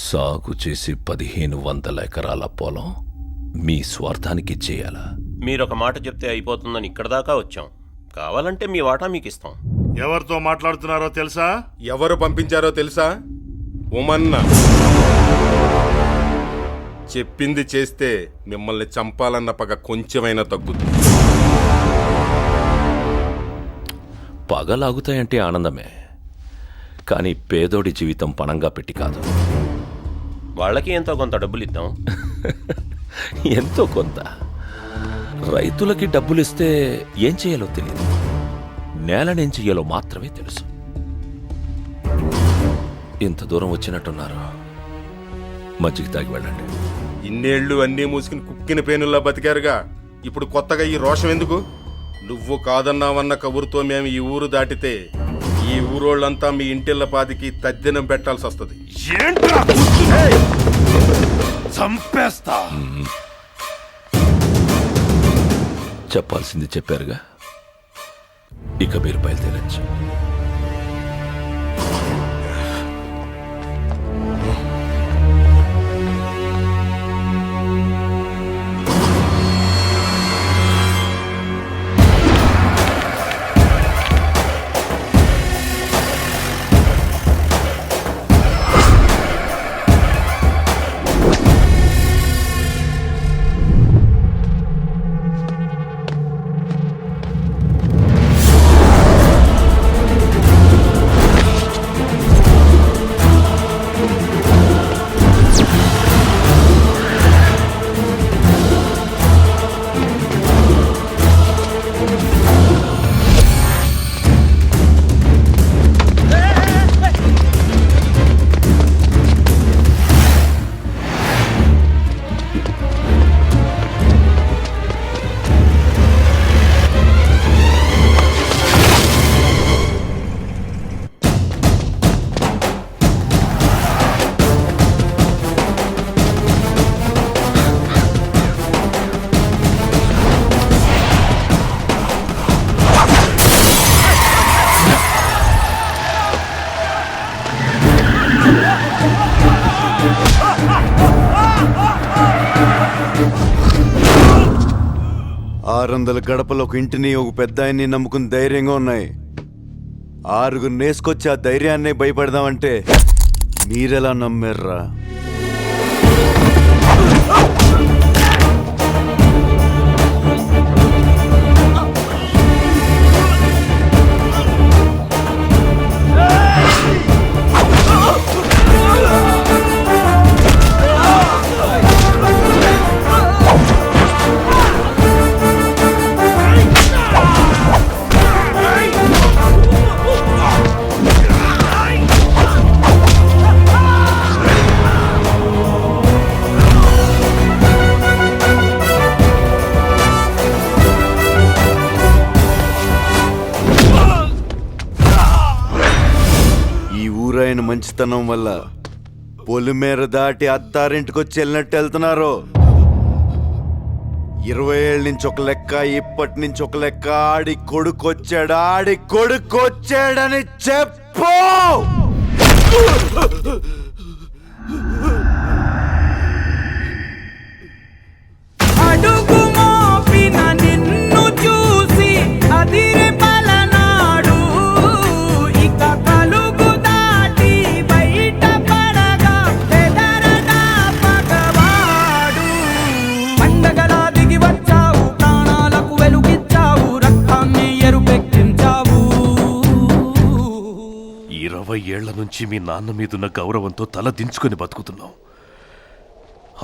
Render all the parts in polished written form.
సాగు చేసి 1500 ఎకరాల పొలం మీ స్వార్థానికి చేయాలా? మీరొక మాట చెప్తే అయిపోతుందని ఇక్కడ దాకా వచ్చాం. కావాలంటే మీ వాటా మీకు ఇస్తాం. ఎవరితో మాట్లాడుతున్నారో తెలుసా? ఎవరు పంపించారో తెలుసా? ఉమన్న. చెప్పింది చేస్తే మిమ్మల్ని చంపాలన్న పగ కొంచెమైనా తగ్గుతుంది. పగలాగుతాయంటే ఆనందమే, కానీ పేదోడి జీవితం పణంగా పెట్టి కాదు. వాళ్ళకి ఎంతో కొంత డబ్బులు ఇద్దాం. ఎంతో కొంత. రైతులకి డబ్బులిస్తే ఏం చేయాలో తెలియదు, నేలనేం చెయ్యాలో మాత్రమే తెలుసు. ఇంత దూరం వచ్చినట్టున్నారు, మజ్జిగ తాగి వెళ్ళండి. ఇన్నేళ్లు అన్నీ మూసుకుని కుక్కిన పేనుల్లా బతికారుగా, ఇప్పుడు కొత్తగా ఈ రోషం ఎందుకు? నువ్వు కాదన్నావన్న కబురుతో మేము ఈ ఊరు దాటితే ఈ ఊరోళ్ళంతా మీ ఇంటిళ్ళ పాదికి తద్దినం పెట్టాల్సి వస్తుంది. చంపేస్తా. చెప్పాల్సింది చెప్పారుగా, ఇక మీరు బయలుదేరచ్చు. గడపలో ఒక ఇంటిని, ఒక పెద్ద ఆయన్ని నమ్ముకుని ధైర్యంగా ఉన్నాయి. 6 నేసుకొచ్చి ఆ ధైర్యాన్నే భయపడదామంటే మీరెలా నమ్మారా? మంచితనం వల్ల పొలిమేర దాటి అత్తారింటికొచ్చి వెళ్ళినట్టు వెళ్తున్నారు. 20 ఏళ్ళ నుంచి ఒక లెక్క, ఇప్పటి నుంచి ఒక లెక్క. ఆడి కొడుకొచ్చాడని చెప్పు. ఏళ్ల నుంచి మీ నాన్న మీదున్న గౌరవంతో తల దించుకొని బతుకుతున్నాం.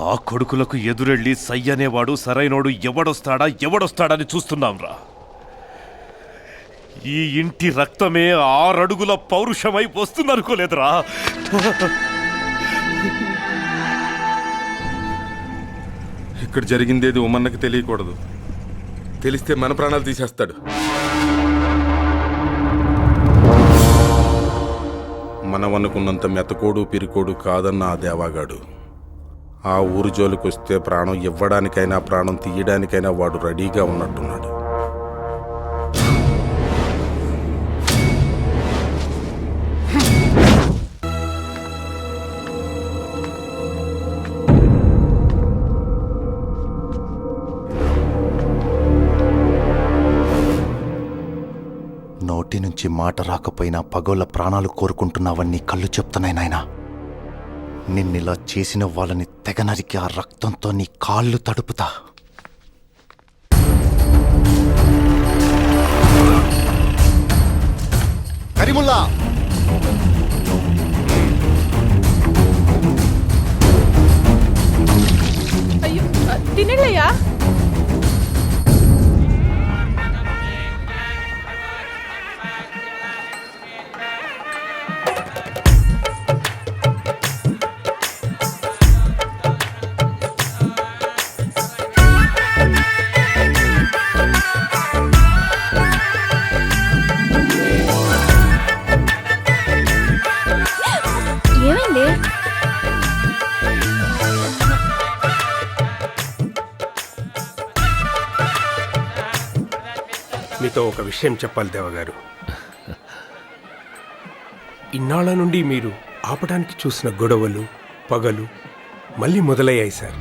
ఆ కొడుకులకు ఎదురెళ్ళి సయ్యనేవాడు సరైనోడు ఎవడొస్తాడని చూస్తున్నాంరా. ఈ ఇంటి రక్తమే 6 అడుగుల పౌరుషమై వస్తుందనుకోలేదురా. ఇక్కడ జరిగిందేది ఉమన్నకి తెలియకూడదు. తెలిస్తే మన ప్రాణాలు తీసేస్తాడు. మనవనుకున్నంత మెతకోడు పిరికోడు కాదన్న ఆ దేవాగాడు ఆ ఊరు జోలికొస్తే ప్రాణం ఇవ్వడానికైనా ప్రాణం తీయడానికైనా వాడు రెడీగా ఉన్నట్టున్నాడు. నుంచి మాట రాకపోయినా పగోళ్ళ ప్రాణాలు కోరుకుంటున్నావని నీ కళ్ళు చెప్తున్నాయి నాయనా. నిన్నిలా చేసిన వాళ్ళని తెగ నరికి ఆ రక్తంతో నీ కాళ్ళు తడుపుతా. కరీముల్లా, అయ్యో తినండియ్యా. ఏమైంది? మీతో ఒక విషయం చెప్పాలి దేవగారు. ఇన్నాళ్ల నుండి మీరు ఆపడానికి చూసిన గొడవలు, పగలు మళ్ళీ మొదలయ్యాయి సార్.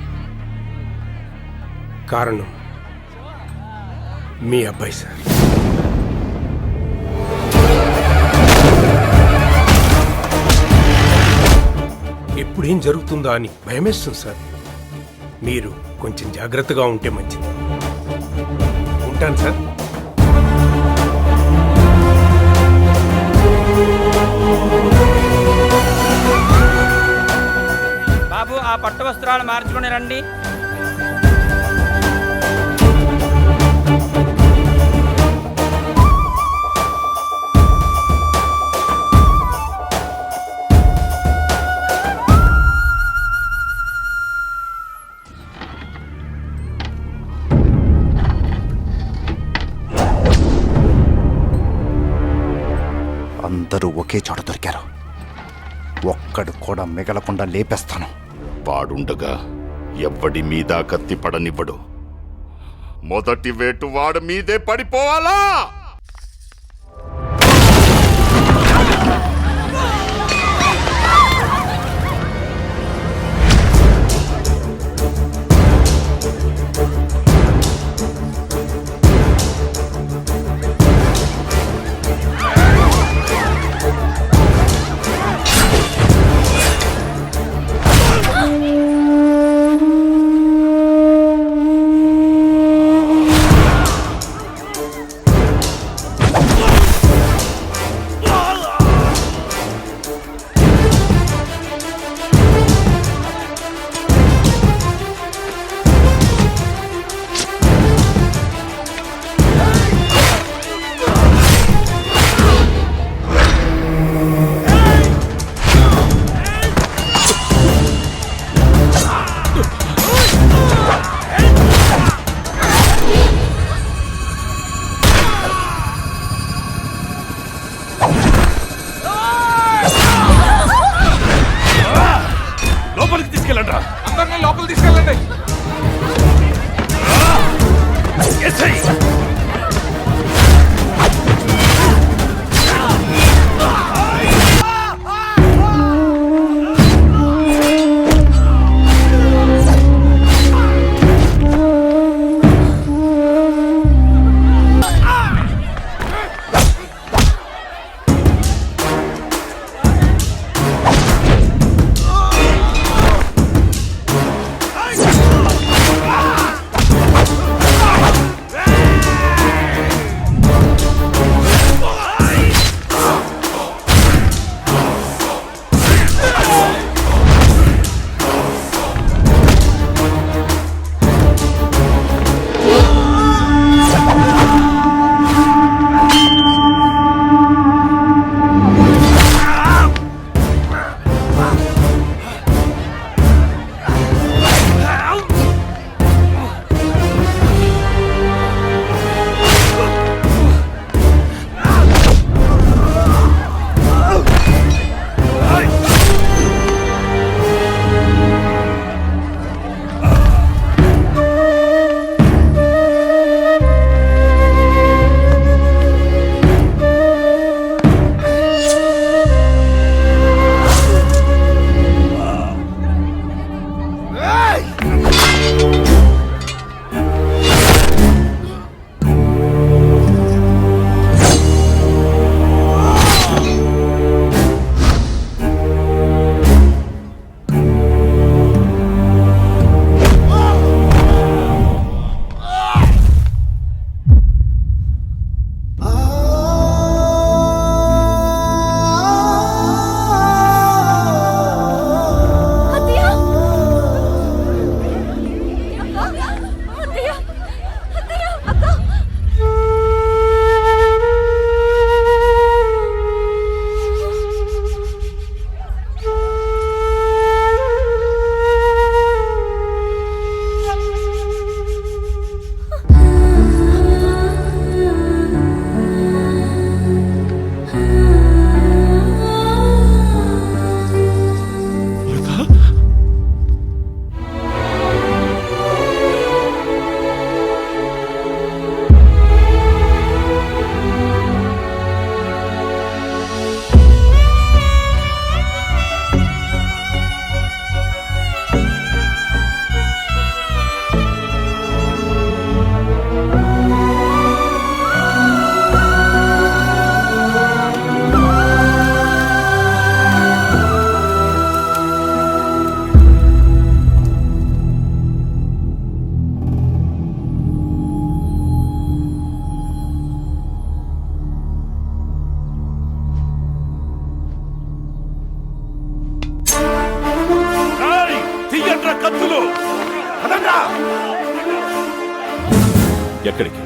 కారణం మీ అబ్బాయి సార్. ఎప్పుడేం జరుగుతుందా అని భయమేస్తుంది సార్. మీరు కొంచెం జాగ్రత్తగా ఉంటే మంచిది. ఉంటాను సార్. బాబు, ఆ పట్టు వస్త్రాలు మార్చుకుని రండి. అందరూ ఒకే చోట దొరికారు. ఒక్కడు కూడా మిగలకుండా లేపేస్తాను. వాడుండగా ఎవ్వడి మీద కత్తి పడనివ్వడు. మొదటి వేటు వాడు మీదే పడిపోవాలా? ఎక్కడ్రా కత్తులు? పదండ్రా. ఎక్కడికి?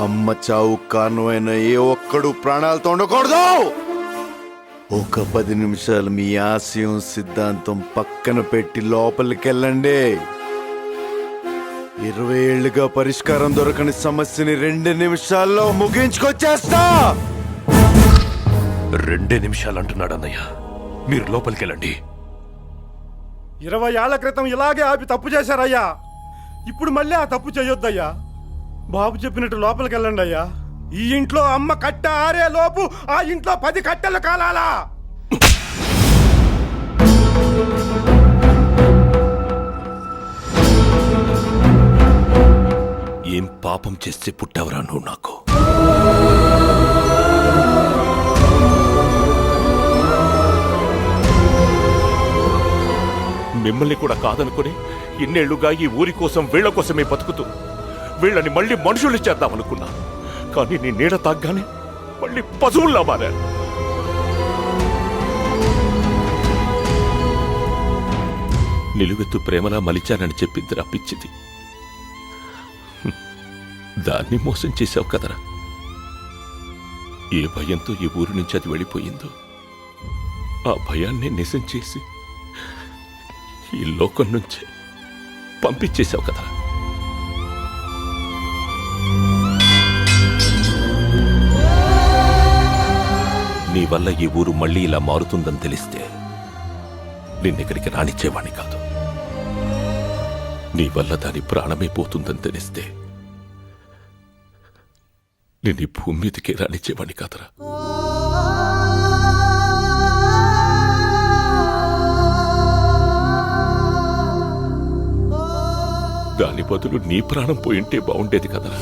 అమ్మ చావు కారణమైన ఏ ఒక్కడు ప్రాణాలతో ఉండకూడదు. ఒక 10 నిమిషాలు మీ ఆశయం సిద్ధాంతం పక్కన పెట్టి లోపలికెళ్ళండి. 20 ఏళ్లుగా పరిష్కారం దొరకని సమస్యని 2 నిమిషాల్లో ముగించుకొచ్చేస్తా. 2 నిమిషాలు అంటున్నాడు అన్నయ్య. మీరు లోపలికెళ్ళండి. 20 ఏళ్ల క్రితం ఇలాగే ఆపి తప్పు చేశారయ్యా. ఇప్పుడు మళ్ళీ ఆ తప్పు చేయొద్దయ్యా. బాబు చెప్పినట్టు లోపలికి వెళ్ళండి అయ్యా. ఈ ఇంట్లో అమ్మ కట్ట ఆరే లోపు ఆ ఇంట్లో 10 కట్టెలు కాలాలా? ఏం పాపం చేస్తే పుట్టావురా నువ్వు నాకు? మిమ్మల్ని కూడా కాదనుకుని ఇన్నేళ్లుగా ఈ ఊరి కోసం వీళ్ల కోసమే బతుకుతూ వీళ్ళని మళ్ళీ మనుషులు చేద్దామనుకున్నా. కానీ నీ నీడ తాగ్గానే మళ్ళీ పశువుల్లా మారారు. నిలువెత్తు ప్రేమలా మలిచానని చెప్పిందిరా పిచ్చిది. దాన్ని మోసం చేశావు కదరా. ఏ భయంతో ఈ ఊరి నుంచి అది వెళ్ళిపోయిందో ఆ భయాన్ని నిజం చేసి ఈ లోకం నుంచి పంపించేశావు కదరా. నీ వల్ల ఈ ఊరు మళ్ళీ ఇలా మారుతుందని తెలిస్తే నిన్నెక్కడికి రానిచ్చేవాణ్ణి కాదు. నీ వల్ల దాని ప్రాణమే పోతుందని తెలిస్తే నేను ఈ భూమి మీదకి రానిచ్చేవాణ్ణి కాదురా. దాని బదులు నీ ప్రాణం పోయింటే బాగుండేది కదరా.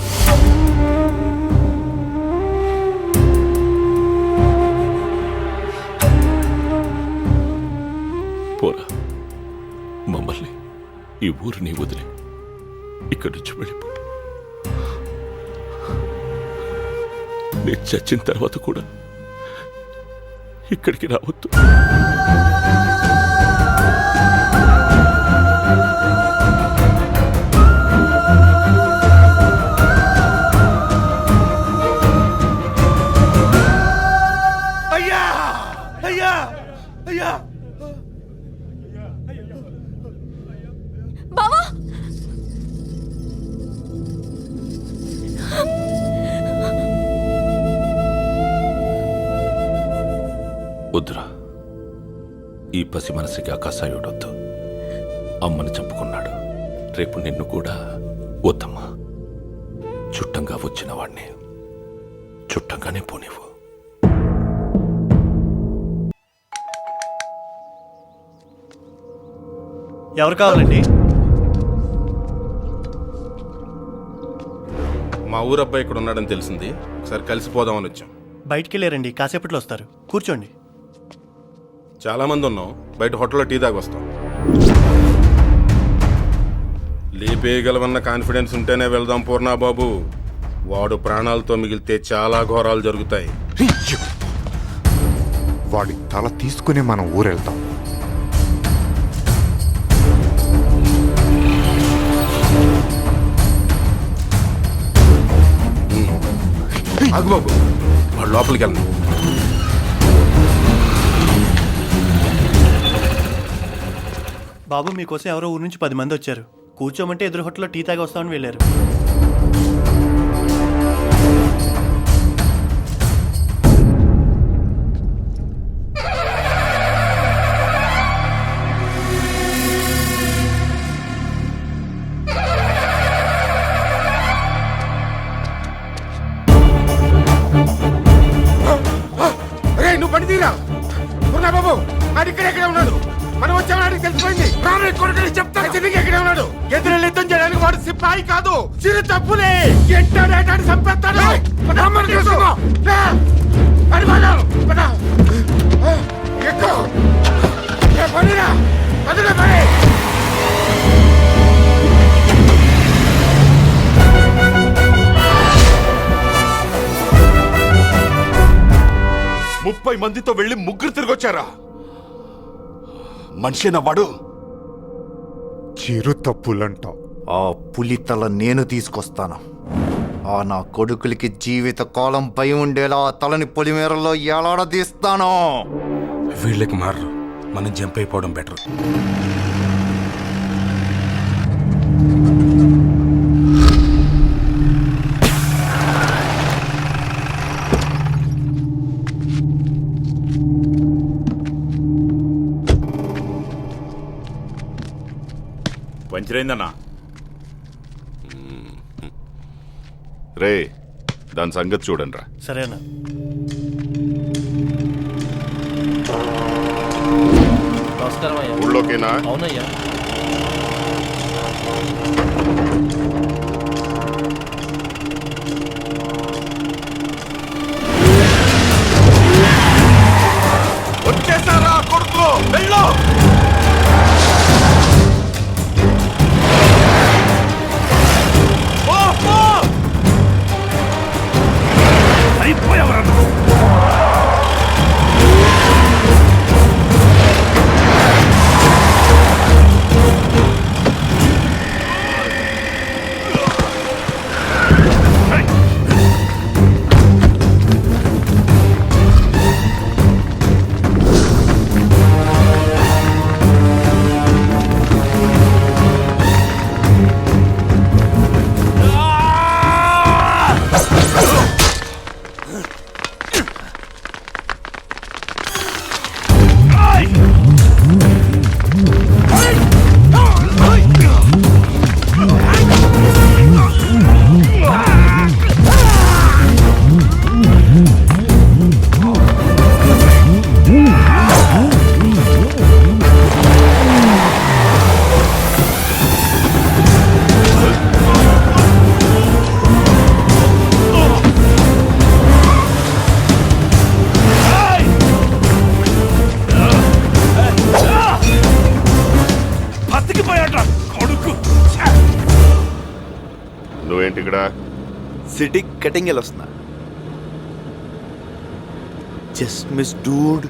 పోరా, మమ్మల్ని ఈ ఊరిని వదిలి ఇక్కడి నుంచి వెళ్ళిపో. నేను చచ్చిన తర్వాత కూడా ఇక్కడికి రావద్దు. అయ్యా అయ్యా అయ్యా బావా వద్దురా, ఈ పసి మనసుకి ఆకాశాయుడొద్దు. అమ్మని చంపుకున్నాడు. రేపు నిన్ను కూడా వద్దమ్మా. చుట్టంగా వచ్చిన వాడిని చుట్టంగానే పోనివ్వు. ఎవరు కావాలండి? మా ఊరు అబ్బాయి ఇక్కడ ఉన్నాడని తెలిసింది. ఒకసారి కలిసిపోదామని వచ్చాం. బయటికి వెళ్ళారండి, కాసేపట్లో వస్తారు. కూర్చోండి. చాలా మంది ఉన్నాం. బయట హోటల్లో టీ తాగి వస్తాం. లేపేయగలవన్న కాన్ఫిడెన్స్ ఉంటేనే వెళ్దాం పూర్ణా బాబు. వాడు ప్రాణాలతో మిగిలితే చాలా ఘోరాలు జరుగుతాయి. వాడి తల తీసుకుని మనం ఊరెళ్తాం. ఆగు బాబు, వాడు లోపలికి వెళ్ళను. బాబు మీకోసం ఎవరో ఊరు నుంచి 10 మంది వచ్చారు. కూర్చోమంటే ఎదురు హోటల్లో టీ తాగి వస్తామని వెళ్ళారు. నువ్వు బండి తీరా పూర్ణా బాబు. ఆడు ఇక్కడెక్కడే ఉన్నాడు. మనం వచ్చామని తెలిసిపోయింది. కొడుకుని చెప్తాను ఎక్కడే ఉన్నాడు. ఎదురు యుద్ధం చేయడానికి వాడు సిపాయి కాదు, చిరు తప్పులే. ఎంటాడేటాడు చంపేస్తాడు. ముప్పై మందితో వెళ్ళి 3 తిరిగొచ్చారా? మనిషిన వాడు చిరు తప్పులంటావు. ఆ పులి తల నేను తీసుకొస్తాను. ఆ నా కొడుకులకి జీవిత కాలం భయం ఉండేలా ఆ తలని పొలిమేరలో ఎలాడదీస్తాను. వీళ్ళకి మారరు, మనం జంప్ అయిపోవడం బెటర్. పంచరైందన్నా. రే దాని సంగతి చూడండి రా. సరేనా? నమస్కారం అయ్యా. ఊళ్ళోకేనా? అవునయ్యా. వచ్చేసారా కొడుకు? వెళ్ళు. నువ్వేంటి ఇక్కడ? సిటీ కటింగ్ వస్తున్నా. Just miss Dude.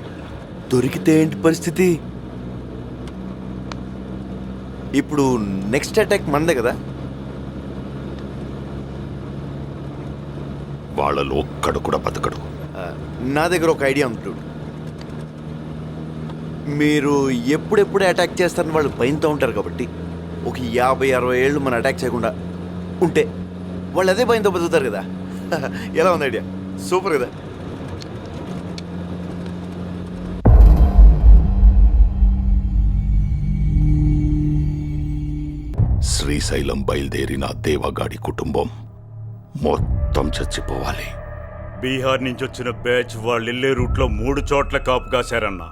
దొరికితే ఏంటి పరిస్థితి? ఇప్పుడు నెక్స్ట్ అటాక్ మనదే కదా. వాళ్ళలో ఒక్కడు కూడా బతకడు. నా దగ్గర ఒక ఐడియా ఉంది. మీరు ఎప్పుడెప్పుడు అటాక్ చేస్తారని వాళ్ళు భయంతో ఉంటారు కాబట్టి ఒక 50-60 ఏళ్ళు మనం అటాక్ చేయకుండా ఉంటే వాళ్ళు అదే భయంతో బతుకుతారు కదా. ఎలా ఉంది ఐడియా? సూపర్ కదా. శ్రీశైలం బయలుదేరిన దేవగాడి కుటుంబం మొత్తం చచ్చిపోవాలి. బీహార్ నుంచి వచ్చిన బ్యాచ్ వాళ్ళు వెళ్ళే రూట్లో 3 చోట్ల కాపు కాశారన్నా.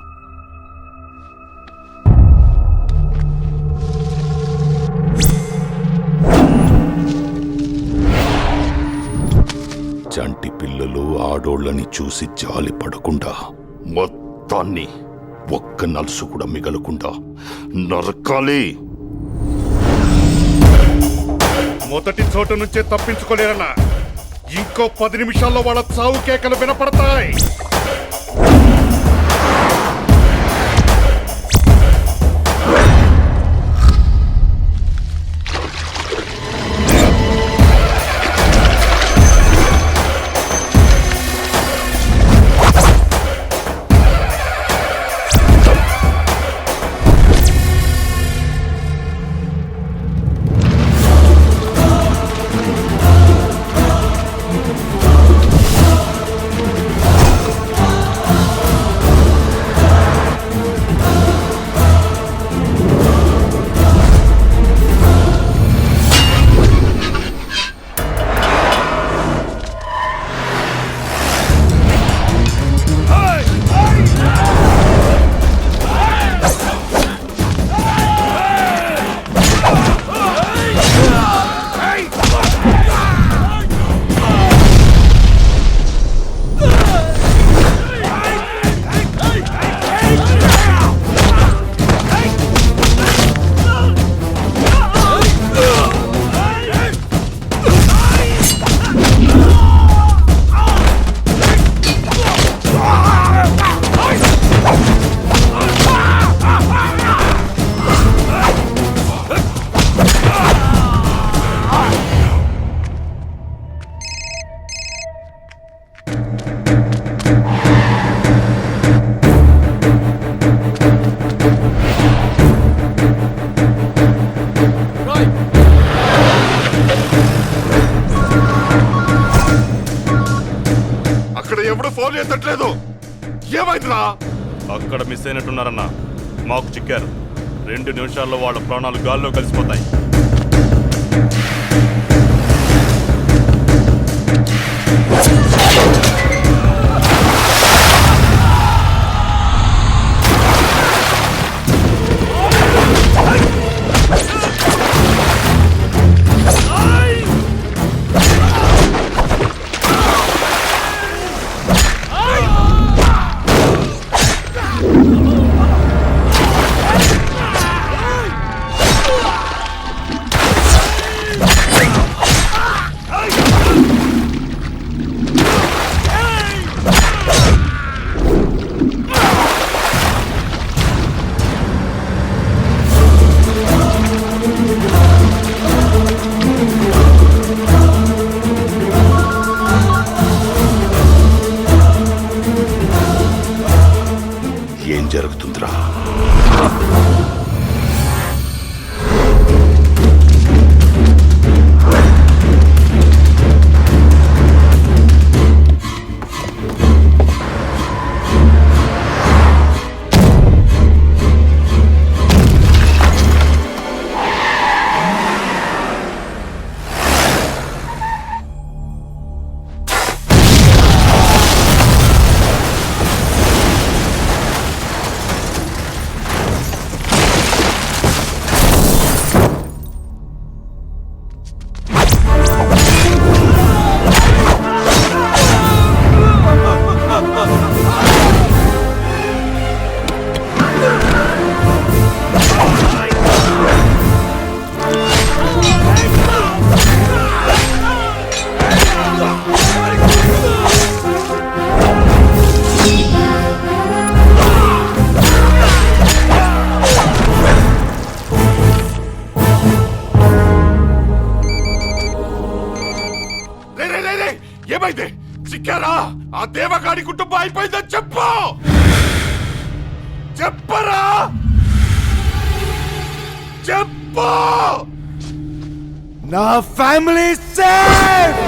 చంటి పిల్లలు ఆడోళ్ళని చూసి జాలి పడకుండా మొత్తాన్ని ఒక్క నలుసు కూడా మిగలకుండా నరకాలి. మొదటి చోటు నుంచే తప్పించుకోలేరన్నా. ఇంకో 10 నిమిషాల్లో వాళ్ళ చావు కేకలు వినపడతాయి. అక్కడ మిస్ అయినట్టున్నారన్నా. మాకు చిక్కారు. 2 నిమిషాల్లో వాళ్ళ ప్రాణాలు గాల్లో కలిసిపోతాయి. ఏం జరుగుతుందిరా? ఏమైంది? చిక్కారా? ఆ దేవగాడి కుటుంబం అయిపోయిందని చెప్పు. చెప్పరా? చెప్పు. నా ఫ్యామిలీ సేఫ్.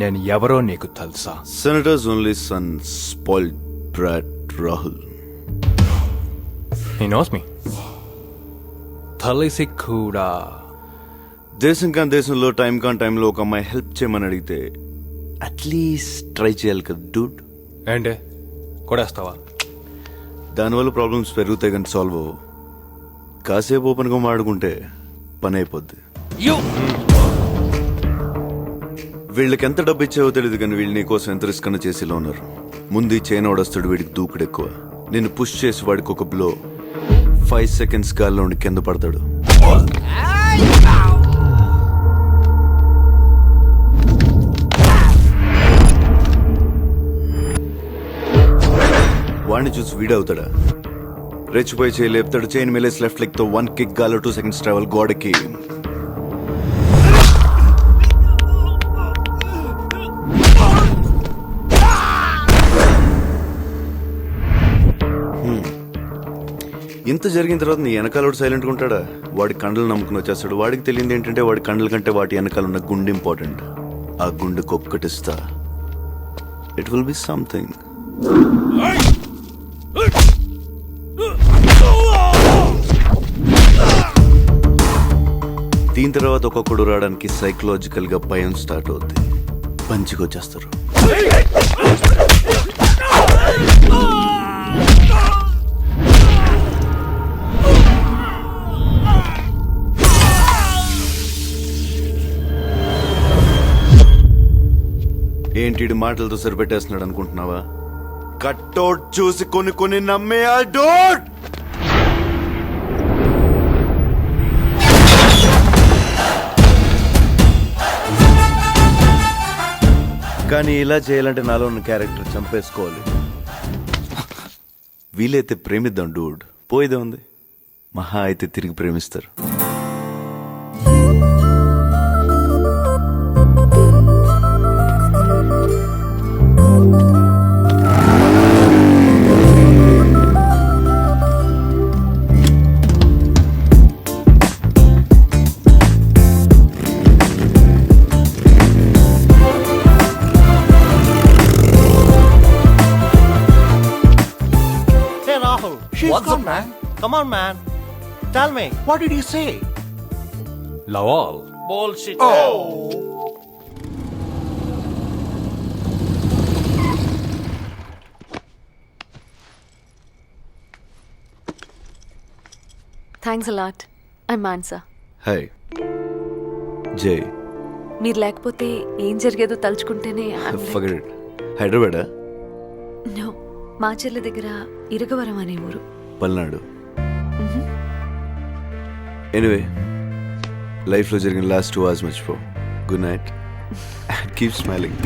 నేను ఎవరో నీకు తెలుసా? Senators only sun spoiled brought Rahul. He knows me. తెలిసి కూడా దేశం కాని దేశంలో టైం కాని టైంలో ఒక అమ్మాయి హెల్ప్ చేయమని అడిగితే అట్లీస్ట్ ట్రై చేయాలి కదా డూడ్. ఏంటే కొడేస్తావా? దానివల్ల ప్రాబ్లమ్స్ పెరుగుతాయి కానీ సాల్వ్ అవ్వవు. కాసేపు ఓపెన్గా మాడుకుంటే పని అయిపోద్ది. వీళ్ళకి ఎంత డబ్బు ఇచ్చావో తెలియదు కానీ వీళ్ళు నీకోసం ఎంత రిస్క్ అన్న చేసేలా ఉన్నారు. ముందు చైనా వాడొస్తాడు, వీడికి దూకుడు ఎక్కువ. నేను పుష్ చేసి వాడికి ఒక బ్లో, 5 seconds గాల్లో ఉండి కింద పడతాడు. వాడిని చూసి వీడవుతాడా? రెచ్చిపోయి చేయి లేపుతాడు. చైన్ మెలేసి లెఫ్ట్ లెగ్ తో 1 kick గాల్లో 2 seconds ట్రావెల్ గోడకి. ఇంత జరిగిన తర్వాత నీ వెనకాల సైలెంట్గా ఉంటాడా? వాడి కండలు నమ్ముకుని వచ్చేస్తాడు. వాడికి తెలియదు ఏంటంటే వాడి కండల కంటే వాటి వెనకాల ఉన్న గుండె ఇంపార్టెంట్. ఆ గుండెకి ఒక్కటిస్తా, ఇట్ విల్ బి సంథింగ్. దీని తర్వాత ఒక్కొక్కడు రావడానికి సైకలాజికల్ గా భయం స్టార్ట్ అవుద్ది. పంచికి వచ్చేస్తారు. ఏంటి మాటలతో సరిపెట్టేస్తున్నాడు అనుకుంటున్నావా? కట్అవుట్ చూసి కొన్ని నమ్మే ఆ డోర్. కానీ ఇలా చేయాలంటే నాలో ఉన్న క్యారెక్టర్ చంపేసుకోవాలి. వీలైతే ప్రేమిద్దాం డూడ్. పోయేదే ఉంది, మహా అయితే తిరిగి ప్రేమిస్తారు. Hey Rahul, what's up, man? Come on, man. Tell me, what did he say? లవాల్ Bullshit. Thanks a lot. I Mansa. Hi జై. మీరు లేకపోతే ఏం జరిగేదో తలుచుకుంటేనే ఫర్గెట్ ఇట్. హైదరాబాదా? నో, మా చెల్లి దగ్గర ఇరగవరం అనే ఊరు. పల్నాడు. ఎనీవే, లైఫ్లో జరిగిన లాస్ట్ 2 hours మర్చిపో. Good night. Keep smiling.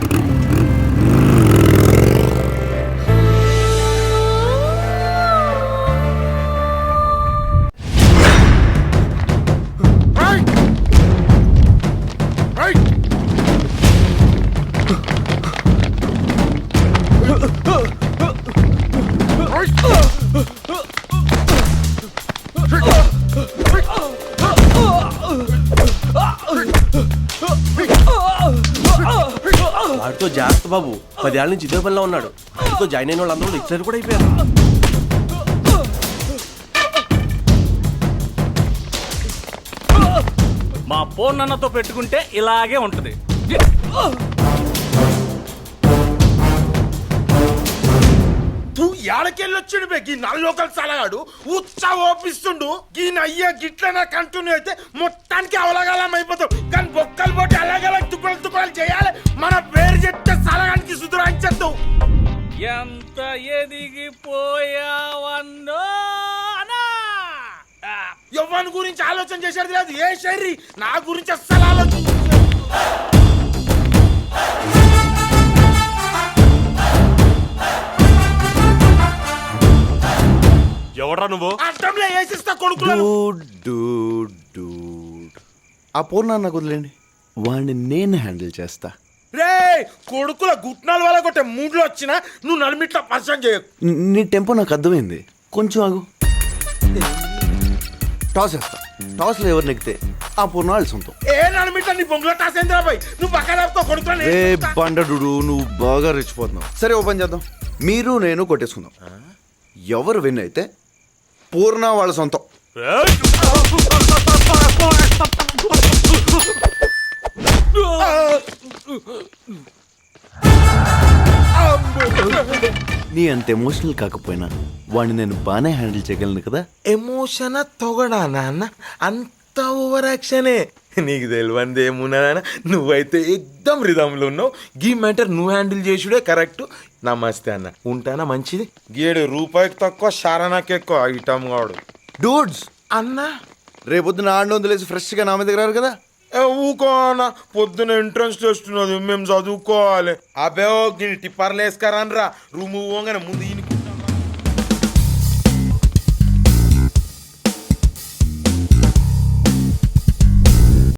వాడితో జాగ్రత్త బాబు, 10 ఏళ్ళ నుంచి ఇదే పనిలో ఉన్నాడు. వాడితో జాయిన్ అయిన వాళ్ళందరూ లెక్చరర్ కూడా అయిపోయారు. మా పోన్నతో పెట్టుకుంటే ఇలాగే ఉంటది. ఏడకెళ్ళొచ్చిండు బే గీ నల్లోకల్ సలగాడు ఉత్సా ఓపిస్తుండు. గీ అయ్యా గిట్లనే కంటిన్యూ అయితే మొత్తానికి అవలగాలం అయిపోతాం. కానీ బొక్కలు పోటీ అలాగల తుక్కలు చేయాలి. మన పేరు చెప్తే సలగానికి సుధురాంచేద్దాం. ఎంత ఎదిగిపోయావన్నో ఎవరి గురించి ఆలోచన చేసేది లేదు. ఏ శైరి నా గురించి అస్సలు ఆలోచన ఎవడ్రా నువ్వు? అర్థంలో వేసిస్తా కొడుకులు. ఆ పూర్ణ నాకు వదిలేండి, వాడిని నేను హ్యాండిల్ చేస్తా. రే కొడుకుల గుట్నాల వల్ల కొట్టే మూడ్లో వచ్చినా నువ్వు నలిమిట్లా పరిచయం చేయకు. నీ టెంపో నాకు అర్థమైంది, కొంచెం ఆగు. టాస్ వేస్తా. టాస్లో ఎవరు నెక్కితే ఆ పూర్ణ వాళ్ళ సొంతం. ఏ నలిమిట్లా నీ బొంగులో టాసేంద్రా బాయ్. నువ్వు పక్కన కొడుకులు. రే బండడు, నువ్వు బాగా రెచ్చిపోతున్నావు. సరే ఓపెన్ చేద్దాం. మీరు నేను కొట్టేసుకుందాం. ఎవరు విన్ అయితే పూర్ణ వాళ్ళ సొంతం. నీ అంత ఎమోషనల్ కాకపోయినా వాడిని నేను బాగానే హ్యాండిల్ చేయగలను కదా. ఎమోషన్ తొగడా నాన్న, అంత ఓవర్ యాక్షనే. నీకు తెలియంది ఏమున్నా నాన్న, నువ్వైతే ఎక్దమ్ రిధంలో ఉన్నావు. గీ మ్యాటర్ నువ్వు హ్యాండిల్ చేసుడే కరెక్ట్. నమస్తే అన్న, ఉంటానా మంచిది. గేడు రూపాయికి తక్కువ శారణాకి ఎక్కువ ఐటమ్ కాడు. డూడ్స్ అన్నా రేపొద్దున ఆడిని వదిలేసి ఫ్రెష్గా నా మీద రారు కదా. ఊకో అన్న, పొద్దున ఎంట్రన్స్ టెస్ట్ ఉన్నది, మేము చదువుకోవాలి. అబే టిప్పర్లు వేసుకరానరా రూము పోగానే ముందు